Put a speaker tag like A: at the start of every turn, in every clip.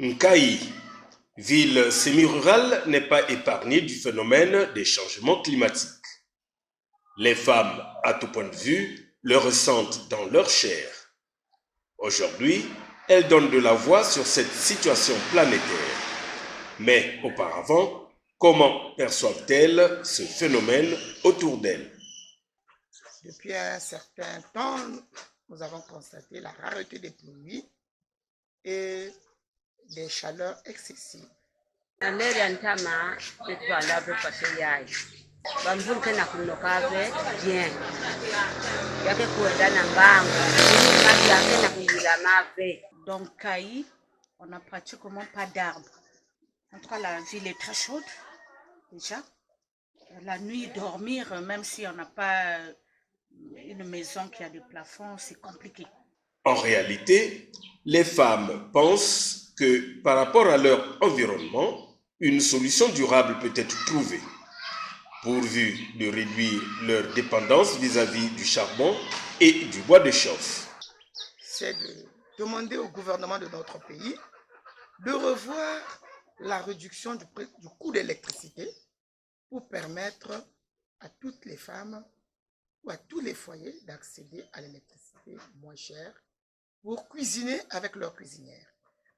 A: Nkaï, ville semi-rurale, n'est pas épargnée du phénomène des changements climatiques. Les femmes, à tout point de vue, le ressentent dans leur chair. Aujourd'hui, elles donnent de la voix sur cette situation planétaire. Mais auparavant, comment perçoivent-elles ce phénomène autour d'elles?
B: Depuis un certain temps, nous avons constaté la rareté des pluies et des chaleurs excessives.
C: Donc, Kaï, on n'a pratiquement pas d'arbres. En tout cas, la ville est très chaude, déjà. La nuit, dormir, même si on n'a pas une maison qui a des plafonds, c'est compliqué.
A: En réalité, les femmes pensent que par rapport à leur environnement, une solution durable peut être trouvée, pourvu de réduire leur dépendance vis-à-vis du charbon et du bois de chauffe.
B: C'est de demander au gouvernement de notre pays de revoir la réduction du coût de l'électricité pour permettre à toutes les femmes ou à tous les foyers d'accéder à l'électricité moins chère pour cuisiner avec leur cuisinière,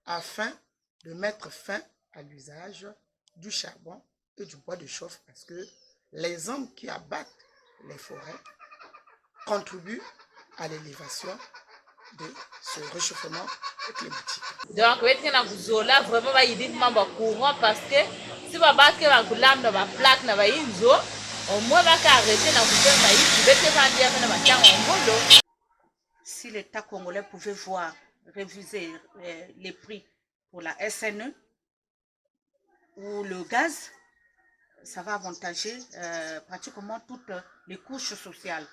B: afin de mettre fin à l'usage du charbon et du bois de chauffe, parce que les hommes qui abattent les forêts contribuent à l'élévation de ce réchauffement climatique.
D: Donc, vraiment, il courant parce que si on va plaque, au moins,
C: si l'État congolais pouvait voir réviser les prix pour la SNE ou le gaz, ça va avantager pratiquement toutes les couches sociales.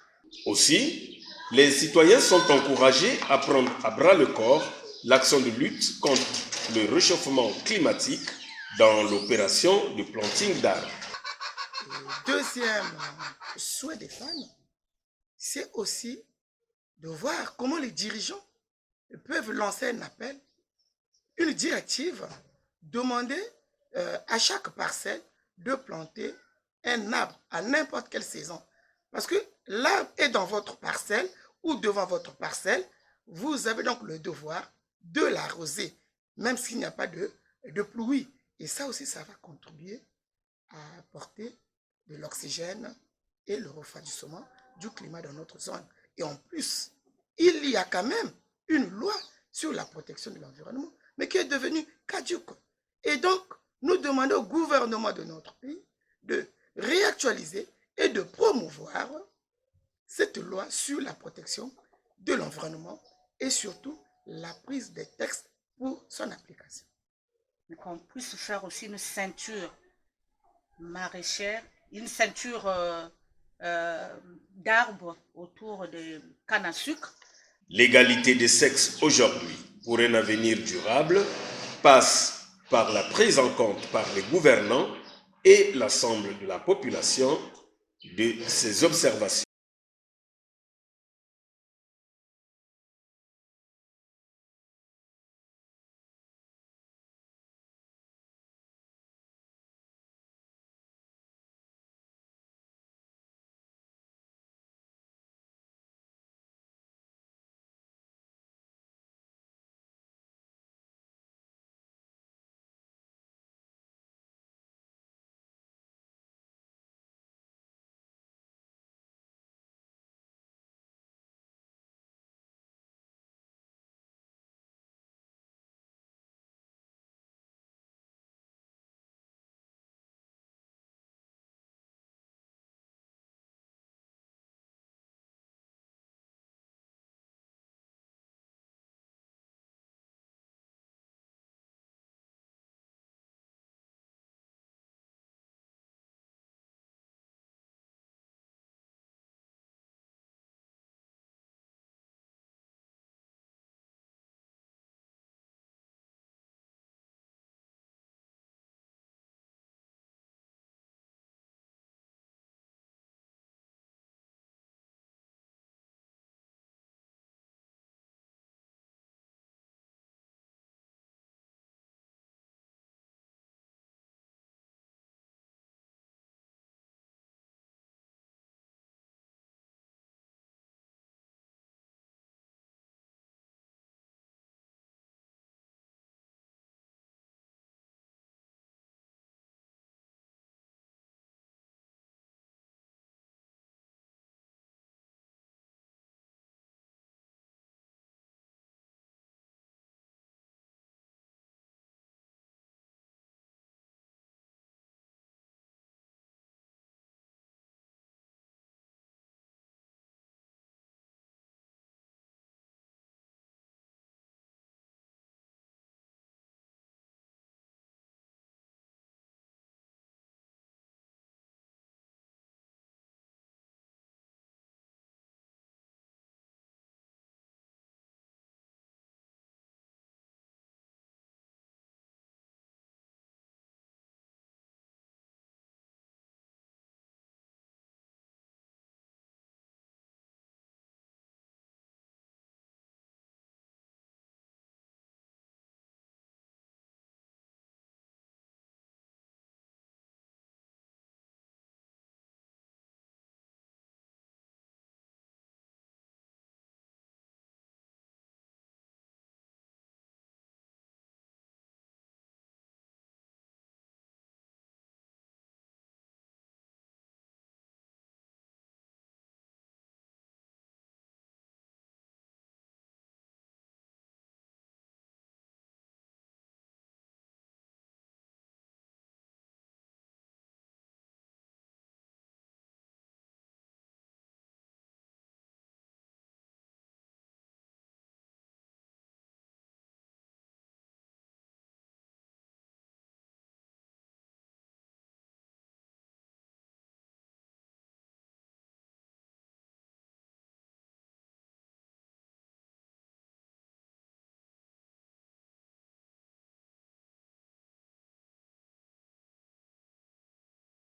A: Aussi, les citoyens sont encouragés à prendre à bras le corps l'action de lutte contre le réchauffement climatique dans l'opération de planting d'arbres.
B: Deuxième souhait des femmes, c'est aussi de voir comment les dirigeants peuvent lancer un appel, une directive, demander à chaque parcelle de planter un arbre à n'importe quelle saison. Parce que l'arbre est dans votre parcelle ou devant votre parcelle, vous avez donc le devoir de l'arroser, même s'il n'y a pas de pluie. Et ça aussi, ça va contribuer à apporter de l'oxygène et le refroidissement du climat dans notre zone. Et en plus, il y a quand même une loi sur la protection de l'environnement, mais qui est devenue caduque. Et donc, nous demandons au gouvernement de notre pays de réactualiser et de promouvoir cette loi sur la protection de l'environnement et surtout la prise des textes pour son application.
C: Mais qu'on puisse faire aussi une ceinture maraîchère, une ceinture d'arbres autour des cannes à sucre.
A: L'égalité des sexes aujourd'hui pour un avenir durable passe par la prise en compte par les gouvernants et l'ensemble de la population de ces observations.